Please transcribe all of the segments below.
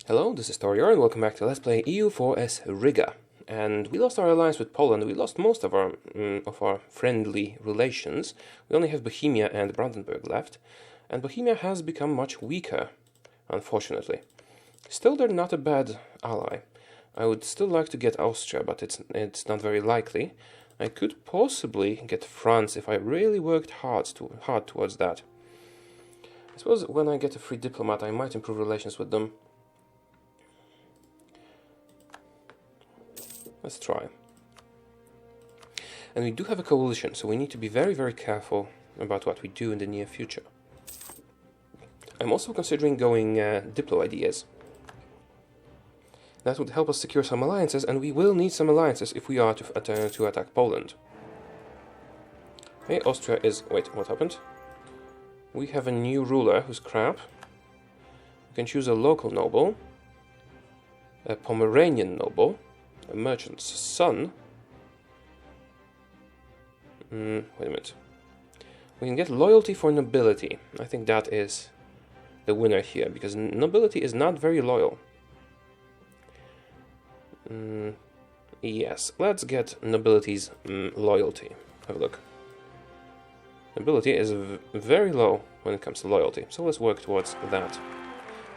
Hello, this is Taureor and welcome back to Let's Play IV Riga. And we lost our alliance with Poland. We lost most of our friendly relations. We only have Bohemia and Brandenburg left, and Bohemia has become much weaker, unfortunately. Still, they're not a bad ally. I would still like to get Austria, but it's not very likely. I could possibly get France if I really worked hard towards that. I suppose when I get a free diplomat, I might improve relations with them. Let's try. And we do have a coalition, so we need to be very, very careful about what we do in the near future. I'm also considering going Diplo ideas. That would help us secure some alliances, and we will need some alliances if we are to attack Poland. Okay, Austria is... Wait, what happened? We have a new ruler who's crap. We can choose a local noble, a Pomeranian noble, a merchant's son. Wait a minute. We can get loyalty for nobility. I think that is the winner here, because nobility is not very loyal. Yes, let's get nobility's loyalty. Have a look. Nobility is very low when it comes to loyalty, so let's work towards that.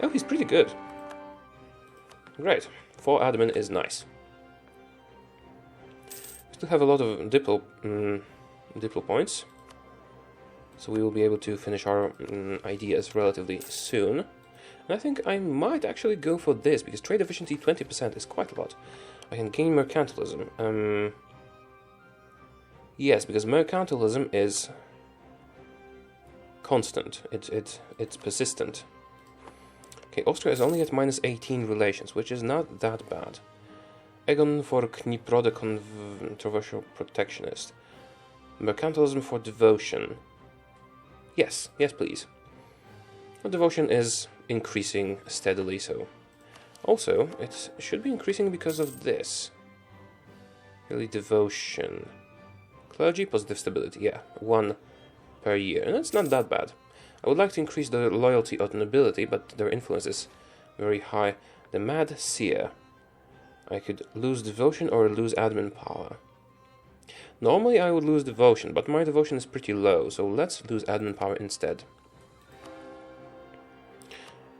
Oh, he's pretty good. Great. 4 admin is nice. We still have a lot of diplo points, so we will be able to finish our ideas relatively soon. And I think I might actually go for this, because trade efficiency 20% is quite a lot. I can gain mercantilism. Yes, because mercantilism is constant. It's persistent. Okay, Austria is only at -18 relations, which is not that bad. Egon for Dnipro, the controversial protectionist. Mercantilism for devotion. Yes, please. Well, devotion is increasing steadily, so... Also, it should be increasing because of this. Really, devotion. Clergy, positive stability, yeah. 1 per year, and that's not that bad. I would like to increase the loyalty of the nobility, but their influence is very high. The Mad Seer. I could lose devotion or lose admin power. Normally I would lose devotion, but my devotion is pretty low, so let's lose admin power instead.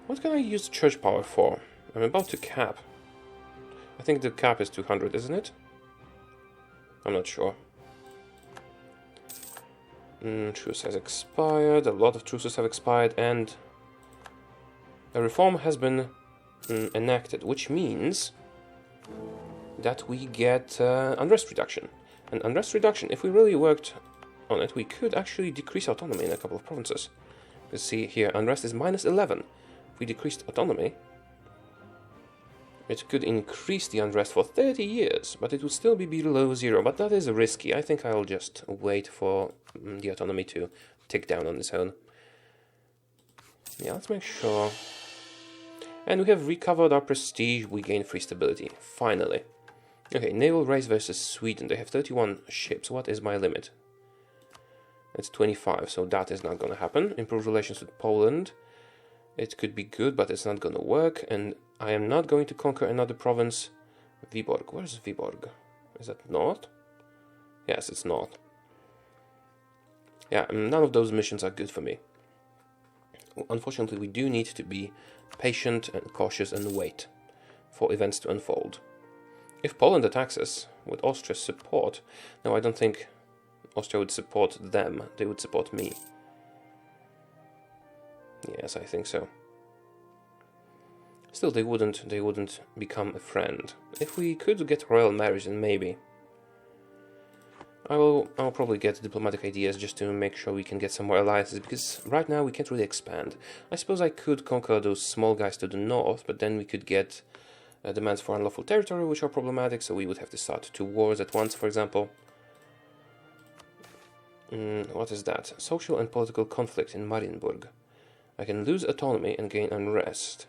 What can I use church power for? I'm about to cap. I think the cap is 200, isn't it? I'm not sure. Truce has expired, a lot of truces have expired, and a reform has been enacted, which means that we get unrest reduction. And unrest reduction, if we really worked on it, we could actually decrease autonomy in a couple of provinces. You see here, unrest is -11. If we decreased autonomy, it could increase the unrest for 30 years, but it would still be below 0. But that is risky. I think I'll just wait for the autonomy to tick down on its own. Yeah, let's make sure. And we have recovered our prestige. We gain free stability. Finally. Okay, naval race versus Sweden. They have 31 ships. What is my limit? It's 25, so that is not going to happen. Improve relations with Poland. It could be good, but it's not going to work. And I am not going to conquer another province. Viborg. Where's Viborg? Is that north? Yes, it's north. Yeah, none of those missions are good for me. Unfortunately, we do need to be patient and cautious and wait for events to unfold. If Poland attacks us with Austria's support... No, I don't think Austria would support them. They would support me. Yes, I think so. Still, they wouldn't become a friend. If we could get royal marriage, then maybe. I'll probably get diplomatic ideas just to make sure we can get some more alliances, because right now we can't really expand. I suppose I could conquer those small guys to the north, but then we could get demands for unlawful territory, which are problematic, so we would have to start 2 wars at once, for example. What is that? Social and political conflict in Marienburg. I can lose autonomy and gain unrest.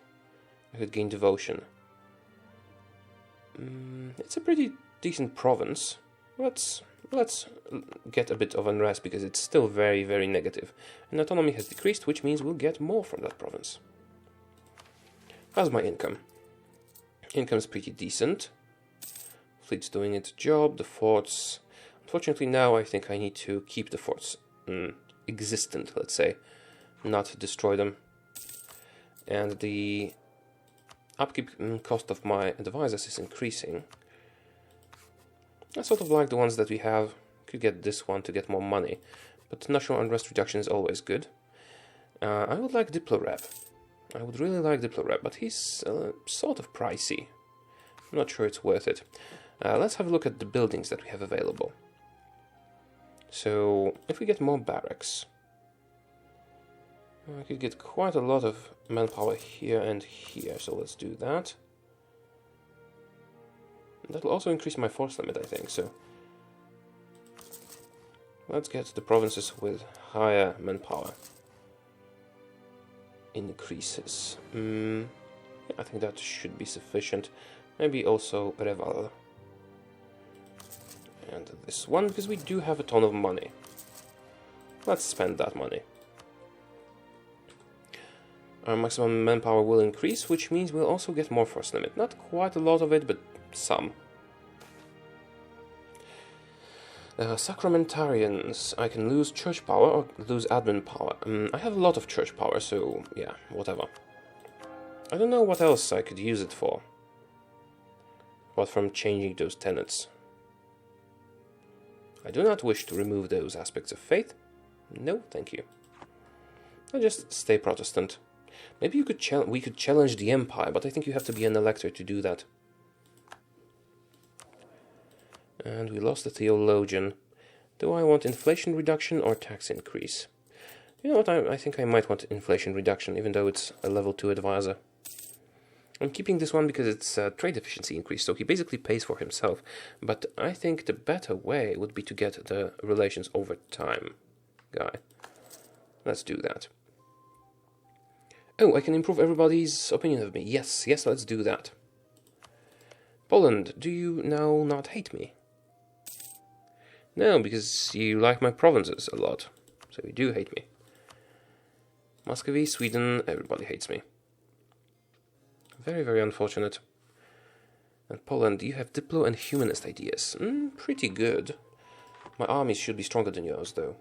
I could gain devotion. It's a pretty decent province. Let's get a bit of unrest, because it's still very, very negative. And autonomy has decreased, which means we'll get more from that province. How's my income? Income's pretty decent. Fleet's doing its job. The forts... Unfortunately now I think I need to keep the forts existent, let's say. Not destroy them. And the upkeep cost of my advisors is increasing. I sort of like the ones that we have. Could get this one to get more money. But national unrest reduction is always good. I would like Diplorep. I would really like Diplorep, but he's sort of pricey. I'm not sure it's worth it. Let's have a look at the buildings that we have available. So, if we get more barracks, I could get quite a lot of manpower here and here, so let's do that. That'll also increase my force limit, I think, so let's get the provinces with higher manpower increases. I think that should be sufficient. Maybe also Reval. And this one, because we do have a ton of money. Let's spend that money. Our maximum manpower will increase, which means we'll also get more force limit. Not quite a lot of it, but some. Sacramentarians. I can lose church power or lose admin power. I have a lot of church power, so yeah, whatever. I don't know what else I could use it for. Apart from changing those tenets. I do not wish to remove those aspects of faith. No, thank you. I just stay Protestant. Maybe you could we could challenge the Empire, but I think you have to be an elector to do that. And we lost a theologian. Do I want inflation reduction or tax increase? You know what, I think I might want inflation reduction, even though it's a level 2 advisor. I'm keeping this one because it's trade efficiency increase, so he basically pays for himself. But I think the better way would be to get the relations over time guy. Let's do that. Oh, I can improve everybody's opinion of me. Yes, let's do that. Poland, do you now not hate me? No, because you like my provinces a lot. So you do hate me. Muscovy, Sweden, everybody hates me. Very, very unfortunate. And Poland, you have Diplo and humanist ideas. Pretty good. My armies should be stronger than yours, though.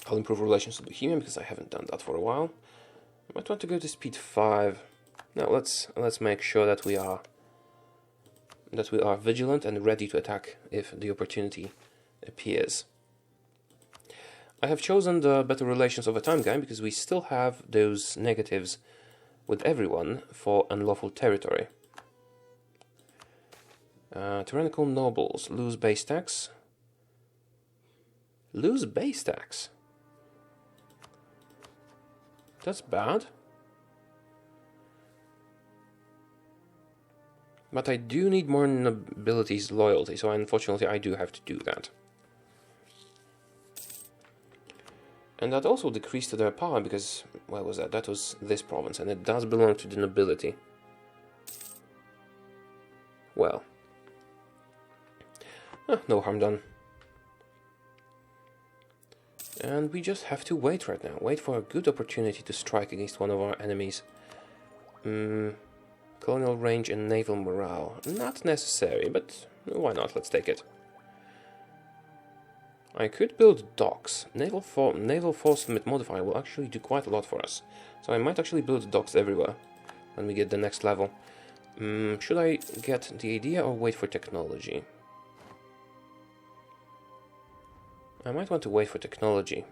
I'll improve relations with Bohemia because I haven't done that for a while. I might want to go to speed 5. Now let's make sure that we are vigilant and ready to attack if the opportunity appears. I have chosen the better relations over time guy because we still have those negatives with everyone for unlawful territory. Tyrannical nobles lose base tax. Lose base tax? That's bad. But I do need more nobility's loyalty, so unfortunately I do have to do that. And that also decreased their power because, where was that? That was this province, and it does belong to the nobility. Well. No harm done. And we just have to wait right now. Wait for a good opportunity to strike against one of our enemies. Colonial range and naval morale. Not necessary, but why not? Let's take it. I could build docks. Naval force limit modifier will actually do quite a lot for us. So I might actually build docks everywhere when we get the next level. Should I get the idea or wait for technology? I might want to wait for technology.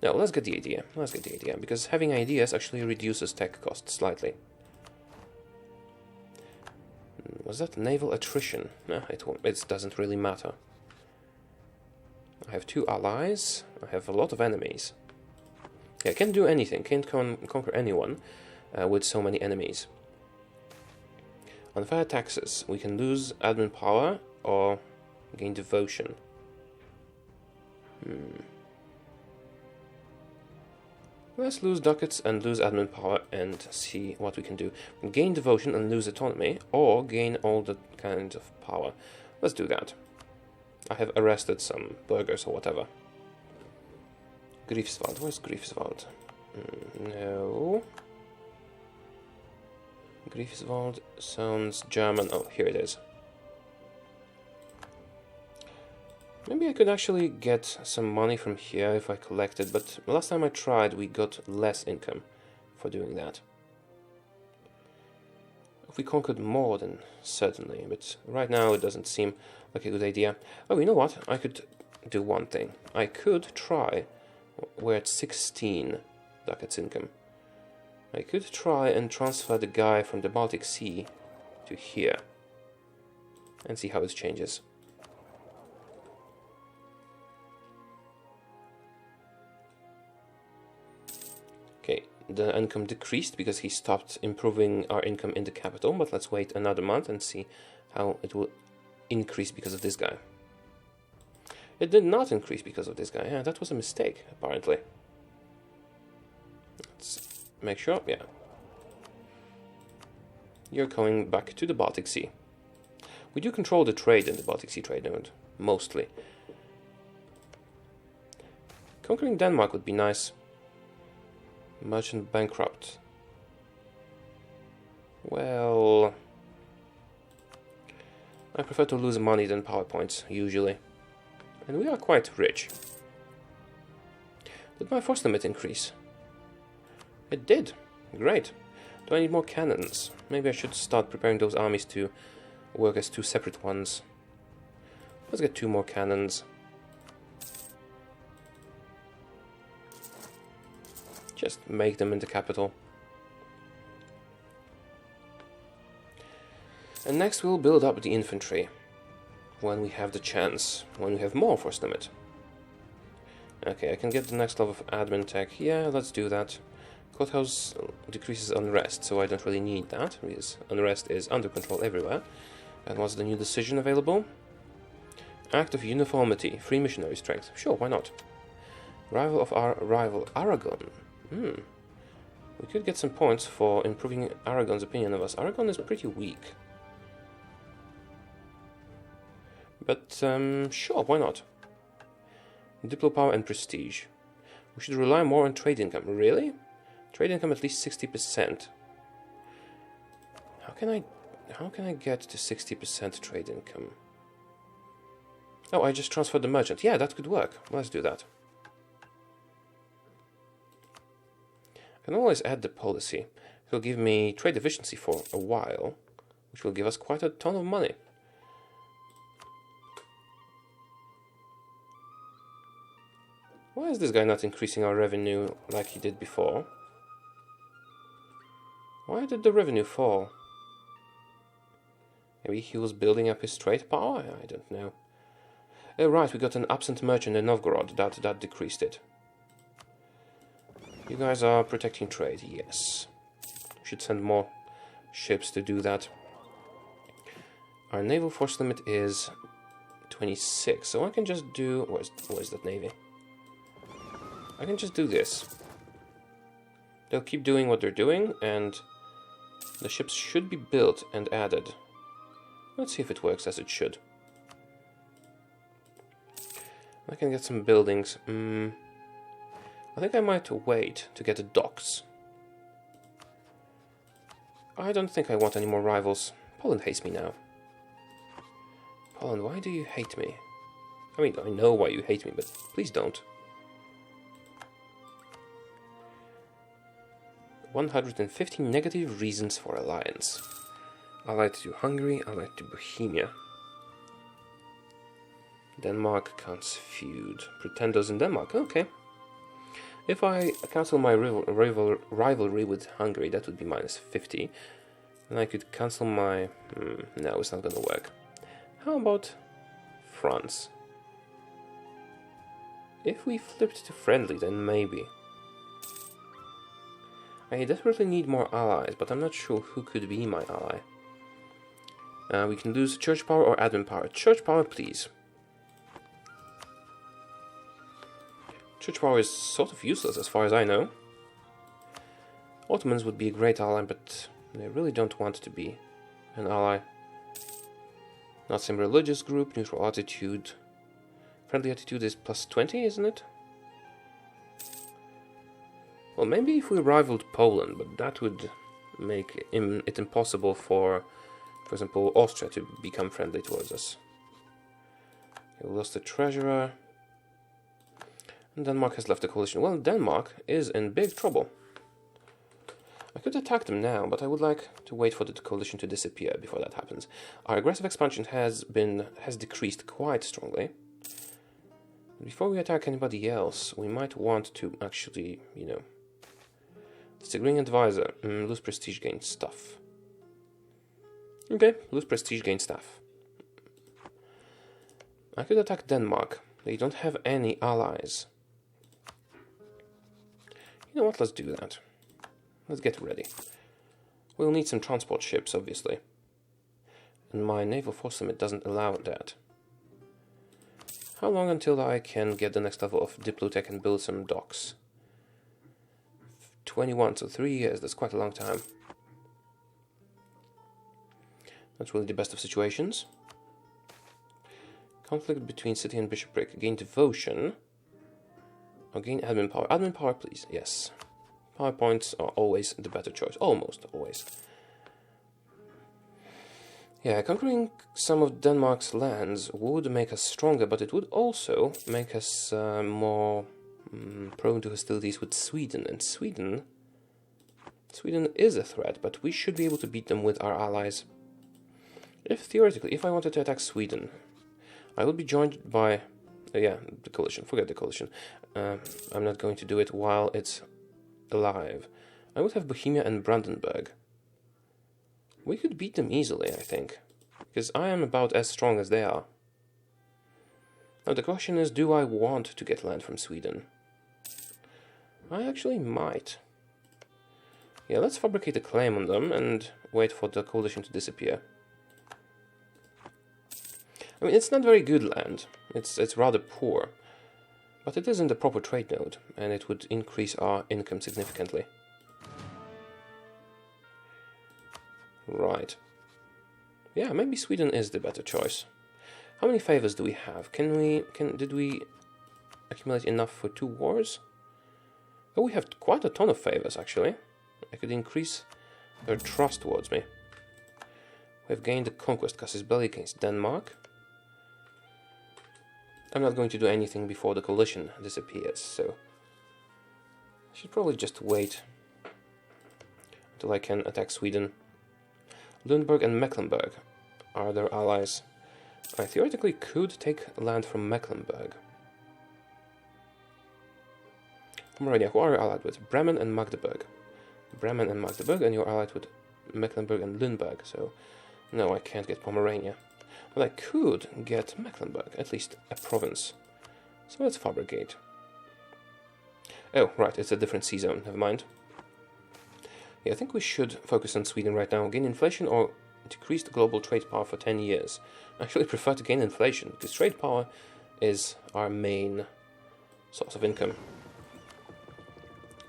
No, let's get the idea. Let's get the idea, because having ideas actually reduces tech costs slightly. Was that naval attrition? No, it doesn't really matter. I have 2 allies. I have a lot of enemies. Yeah, I can't do anything. Can't conquer anyone with so many enemies. Unfair taxes. We can lose admin power or gain devotion. Let's lose ducats and lose admin power and see what we can do. Gain devotion and lose autonomy, or gain all the kinds of power. Let's do that. I have arrested some burghers or whatever. Greifswald, where's Greifswald? No. Greifswald sounds German. Oh, here it is. Maybe I could actually get some money from here if I collected, but last time I tried we got less income for doing that. If we conquered more, then certainly, but right now it doesn't seem like a good idea. Oh, you know what? I could do one thing. I could try... We're at 16 ducats income. I could try and transfer the guy from the Baltic Sea to here and see how it changes. Okay, the income decreased because he stopped improving our income in the capital, but let's wait another month and see how it will increase because of this guy. It did not increase because of this guy. Yeah, that was a mistake, apparently. Let's make sure, yeah. You're going back to the Baltic Sea. We do control the trade in the Baltic Sea trade node, mostly. Conquering Denmark would be nice. Merchant bankrupt. Well... I prefer to lose money than PowerPoints, usually. And we are quite rich. Did my force limit increase? It did. Great. Do I need more cannons? Maybe I should start preparing those armies to work as two separate ones. Let's get 2 more cannons. Just make them in the capital. And next we'll build up the infantry. When we have the chance. When we have more force limit. Okay, I can get the next level of admin tech. Yeah, let's do that. Courthouse decreases unrest, so I don't really need that, because unrest is under control everywhere. And what's the new decision available? Act of uniformity, free missionary strength. Sure, why not? Rival of our rival, Aragon. We could get some points for improving Aragon's opinion of us. Aragon is pretty weak. But, sure, why not? Diplo power and prestige. We should rely more on trade income. Really? Trade income at least 60%. How can I get to 60% trade income? Oh, I just transferred the merchant. Yeah, that could work. Let's do that. I can always add the policy. It will give me trade efficiency for a while, which will give us quite a ton of money. Why is this guy not increasing our revenue like he did before? Why did the revenue fall? Maybe he was building up his trade power? I don't know. Oh, right, we got an absent merchant in Novgorod. That decreased it. You guys are protecting trade, yes. We should send more ships to do that. Our naval force limit is 26, so I can just do... Where's that navy? I can just do this. They'll keep doing what they're doing, and the ships should be built and added. Let's see if it works as it should. I can get some buildings. I think I might wait to get the docks. I don't think I want any more rivals. Poland hates me now. Poland, why do you hate me? I mean, I know why you hate me, but please don't. 150 negative reasons for alliance. Allied to Hungary, allied to Bohemia. Denmark can't feud. Pretenders in Denmark, okay. If I cancel my rivalry with Hungary, that would be minus 50. And I could cancel my... no, it's not gonna work. How about France? If we flipped to friendly, then maybe. I desperately need more allies, but I'm not sure who could be my ally. We can lose church power or admin power. Church power, please. Church power is sort of useless as far as I know. Ottomans would be a great ally, but they really don't want to be an ally. Not some religious group, neutral attitude. Friendly attitude is plus 20, isn't it? Well, maybe if we rivaled Poland, but that would make it impossible for example, Austria to become friendly towards us. We lost the treasurer. And Denmark has left the coalition. Well, Denmark is in big trouble. I could attack them now, but I would like to wait for the coalition to disappear before that happens. Our aggressive expansion has decreased quite strongly. Before we attack anybody else, we might want to actually, you know... Disagreeing advisor. Lose prestige, gain stuff. Okay, lose prestige, gain stuff. I could attack Denmark. They don't have any allies. You know what, let's do that. Let's get ready. We'll need some transport ships, obviously. And my naval force limit doesn't allow that. How long until I can get the next level of Diplotech and build some docks? 21, so 3 years, that's quite a long time. Not really the best of situations. Conflict between city and bishopric. Gain devotion. Or gain admin power. Admin power, please. Yes. Power points are always the better choice. Almost always. Yeah, conquering some of Denmark's lands would make us stronger, but it would also make us more prone to hostilities with Sweden. And Sweden is a threat, but we should be able to beat them with our allies. Theoretically, if I wanted to attack Sweden, I would be joined by... yeah, the coalition. Forget the coalition. I'm not going to do it while it's alive. I would have Bohemia and Brandenburg. We could beat them easily, I think. Because I am about as strong as they are. Now the question is, do I want to get land from Sweden? I actually might. Yeah, let's fabricate a claim on them and wait for the coalition to disappear. I mean, it's not very good land. It's rather poor. But it is in the proper trade node, and it would increase our income significantly. Right. Yeah, maybe Sweden is the better choice. How many favors do we have? Did we accumulate enough for 2 wars? Oh, we have quite a ton of favors, actually. I could increase their trust towards me. We have gained the conquest casus belli against Denmark. I'm not going to do anything before the coalition disappears, so I should probably just wait until I can attack Sweden. Lüneburg and Mecklenburg are their allies. I theoretically could take land from Mecklenburg. Pomerania, who are you allied with? Bremen and Magdeburg. Bremen and Magdeburg, and you're allied with Mecklenburg and Lüneburg, so no, I can't get Pomerania. But I could get Mecklenburg, at least a province. So let's fabricate. Oh, right, it's a different sea zone, never mind. Yeah, I think we should focus on Sweden right now. Gain inflation or decrease the global trade power for 10 years. I actually prefer to gain inflation, because trade power is our main source of income.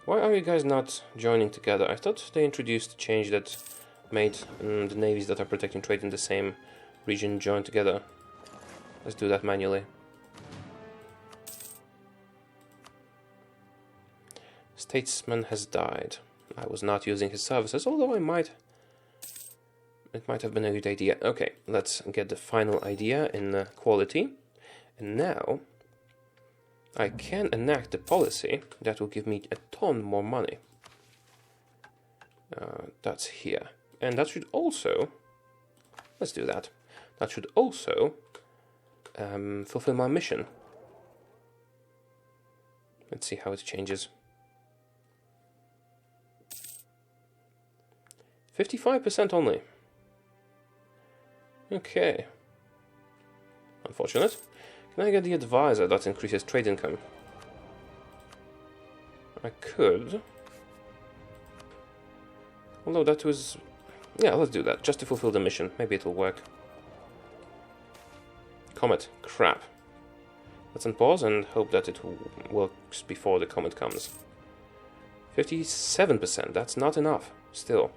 Why are you guys not joining together? I thought they introduced a change that made the navies that are protecting trade in the same region join together. Let's do that manually. Statesman has died. I was not using his services, although it might have been a good idea. Okay, let's get the final idea in quality. And now I can enact a policy that will give me a ton more money. That's here. And that should also... let's do that. That should also fulfill my mission. Let's see how it changes. 55% only. Okay. Unfortunate. Can I get the advisor that increases trade income? I could. Although that was... yeah, let's do that, just to fulfill the mission. Maybe it'll work. Comet. Crap. Let's unpause and hope that it works before the comet comes. 57%. That's not enough. Still.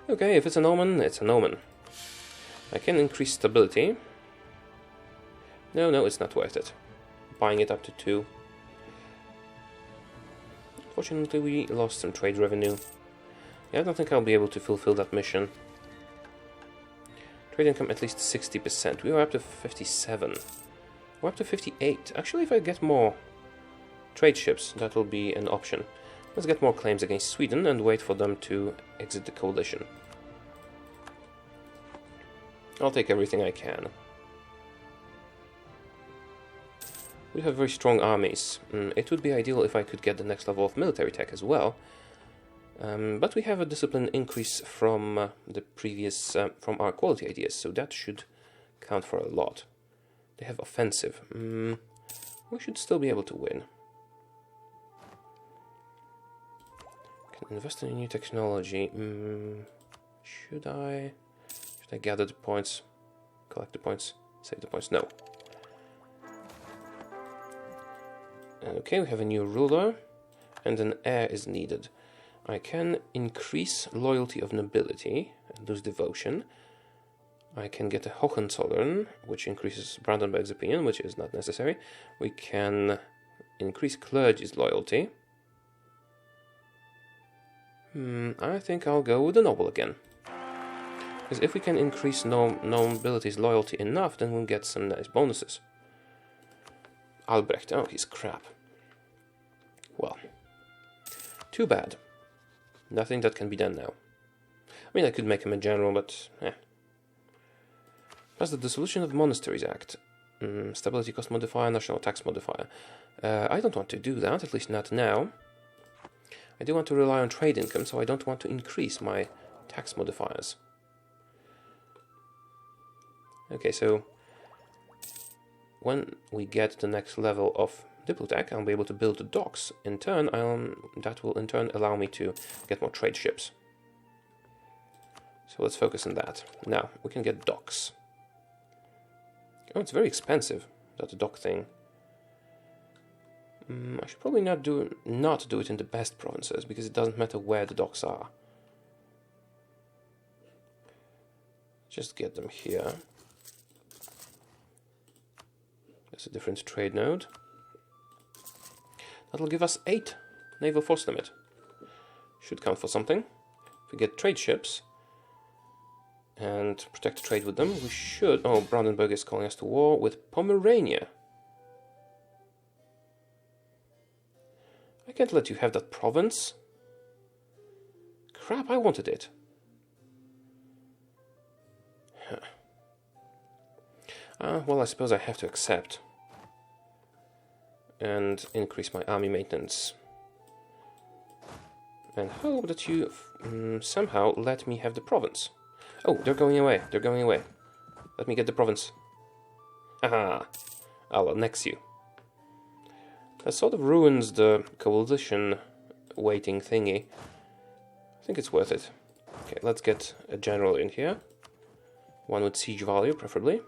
Okay, if it's an omen, it's an omen. I can increase stability. No, it's not worth it. Buying it up to 2. unfortunately we lost some trade revenue. Yeah, I don't think I'll be able to fulfill that mission. Trade income at least 60%. We were up to 57. We're up to 58. Actually, if I get more trade ships, that will be an option. Let's get more claims against Sweden and wait for them to exit the coalition. I'll take everything I can. We have very strong armies. It would be ideal if I could get the next level of military tech as well. But we have a discipline increase from the previous, from our quality ideas, so that should count for a lot. They have offensive. We should still be able to win. Can invest in a new technology. Should I gather the points, collect the points, save the points? No. Okay, we have a new ruler, and an heir is needed. I can increase loyalty of nobility and lose devotion. I can get a Hohenzollern, which increases Brandenburg's opinion, which is not necessary. We can increase clergy's loyalty. I think I'll go with the noble again. Because if we can increase nobility's loyalty enough, then we'll get some nice bonuses. Albrecht, oh, he's crap. Well, too bad. Nothing that can be done now. I mean, I could make him a general, but Plus the Dissolution of Monasteries Act. Stability cost modifier, national tax modifier. I don't want to do that, at least not now. I do want to rely on trade income, so I don't want to increase my tax modifiers. Okay, so when we get the next level of Diplotech, I'll be able to build the docks. In turn, that will in turn allow me to get more trade ships. So let's focus on that. Now, we can get docks. Oh, it's very expensive, that dock thing. I should probably not do it in the best provinces, because it doesn't matter where the docks are. Just get them here. There's a different trade node. That'll give us 8 naval force limit. Should count for something. If we get trade ships and protect trade with them, we should... Oh, Brandenburg is calling us to war with Pomerania. I can't let you have that province. Crap, I wanted it. Well, I suppose I have to accept. And increase my army maintenance. And hope that you somehow let me have the province. Oh, they're going away. They're going away. Let me get the province. Aha! I'll annex you. That sort of ruins the coalition waiting thingy. I think it's worth it. Okay, let's get a general in here. One with siege value, preferably.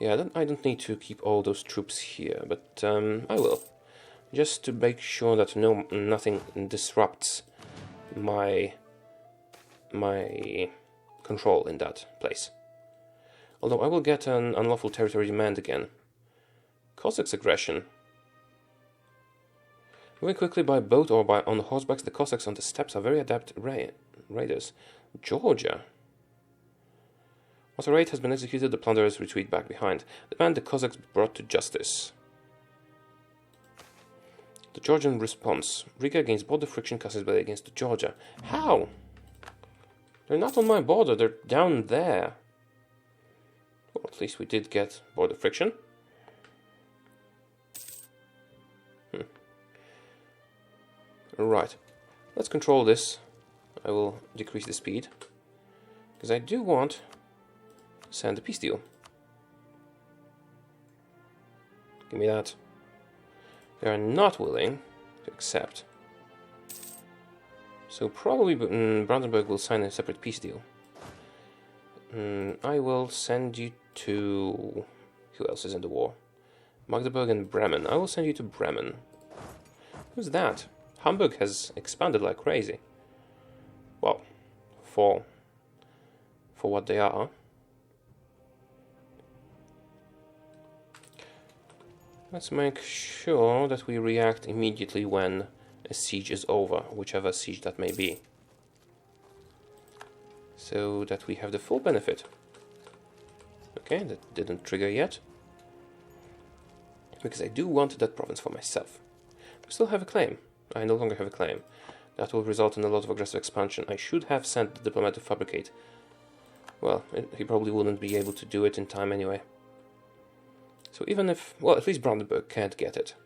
Yeah, I don't need to keep all those troops here, but I will. Just to make sure that nothing disrupts my control in that place. Although I will get an unlawful territory demand again. Cossacks aggression. Moving quickly by boat or on horsebacks, the Cossacks on the steppes are very adept raiders. Georgia. Once a raid has been executed, the plunderers retreat back behind. Demand the Cossacks be brought to justice. The Georgian response. Riga against border friction casts by against Georgia. How? They're not on my border, they're down there. Well, at least we did get border friction. Right. Let's control this. I will decrease the speed. Because I do want... send a peace deal. Give me that. They are not willing to accept. So probably Brandenburg will sign a separate peace deal. I will send you to... Who else is in the war? Magdeburg and Bremen. I will send you to Bremen. Who's that? Hamburg has expanded like crazy. Well, for what they are. Let's make sure that we react immediately when a siege is over, whichever siege that may be, so that we have the full benefit. Okay, that didn't trigger yet, because I do want that province for myself. I still have a claim. I no longer have a claim. That will result in a lot of aggressive expansion. I should have sent the diplomat to fabricate. Well, he probably wouldn't be able to do it in time anyway. So even if, well, at least Brandenburg can't get it.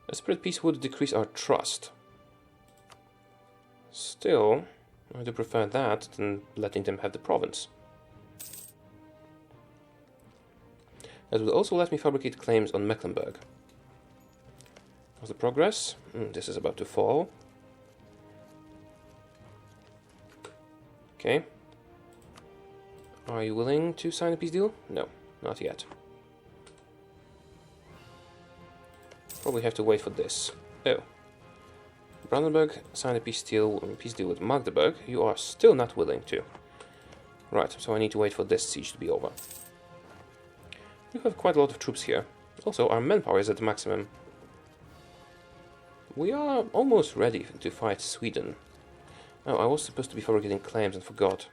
A separate peace would decrease our trust. Still, I do prefer that than letting them have the province. That would also let me fabricate claims on Mecklenburg. How's the progress? This is about to fall. Okay. Are you willing to sign a peace deal? No, not yet. Probably have to wait for this. Oh. Brandenburg signed a peace deal with Magdeburg. You are still not willing to. Right, so I need to wait for this siege to be over. We have quite a lot of troops here. Also, our manpower is at the maximum. We are almost ready to fight Sweden. Oh, I was supposed to be fabricating claims and forgot.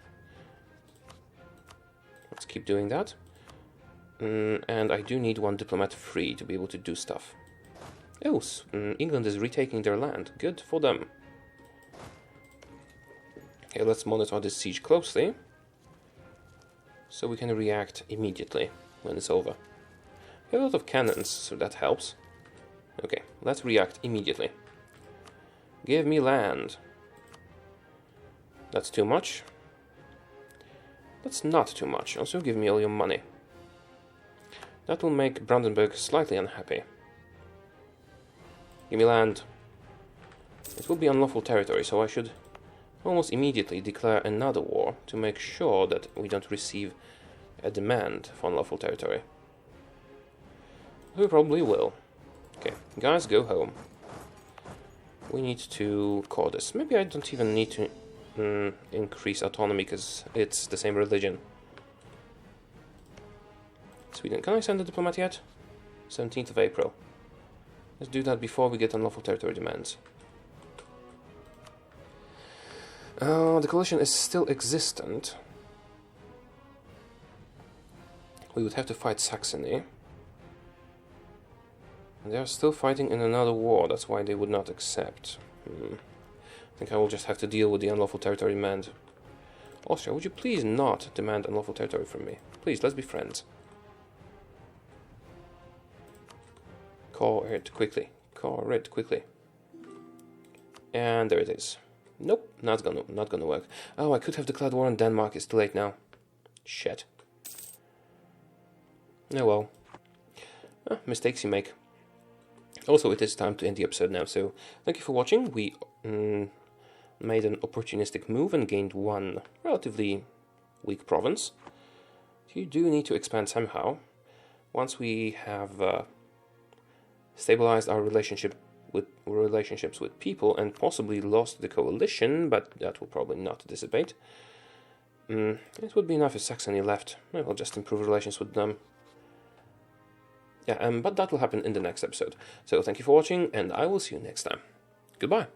Let's keep doing that. And I do need one diplomat free to be able to do stuff. Oh, England is retaking their land. Good for them. Okay, let's monitor this siege closely, so we can react immediately when it's over. We have a lot of cannons, so that helps. Okay, let's react immediately. Give me land. That's too much. That's not too much. Also give me all your money. That will make Brandenburg slightly unhappy. Give me land. It will be unlawful territory, so I should almost immediately declare another war to make sure that we don't receive a demand for unlawful territory. We probably will. Okay, guys, go home. We need to call this. Maybe I don't even need to increase autonomy because it's the same religion. Sweden, can I send a diplomat yet? 17th of April. Let's do that before we get unlawful territory demands. The coalition is still existent. We would have to fight Saxony. And they are still fighting in another war, that's why they would not accept. I think I will just have to deal with the unlawful territory demand. Austria, would you please not demand unlawful territory from me? Please, let's be friends. Core it quickly. Core it quickly. And there it is. Nope, not gonna work. Oh, I could have declared war on Denmark. It's too late now. Shit. Oh well. Mistakes you make. Also, it is time to end the episode now, so thank you for watching. We made an opportunistic move and gained one relatively weak province. You do need to expand somehow. Once we have stabilized our relationships with people and possibly lost the coalition, but that will probably not dissipate. It would be enough if Saxony left. I'll just improve relations with them. Yeah, but that will happen in the next episode. So thank you for watching, and I will see you next time. Goodbye.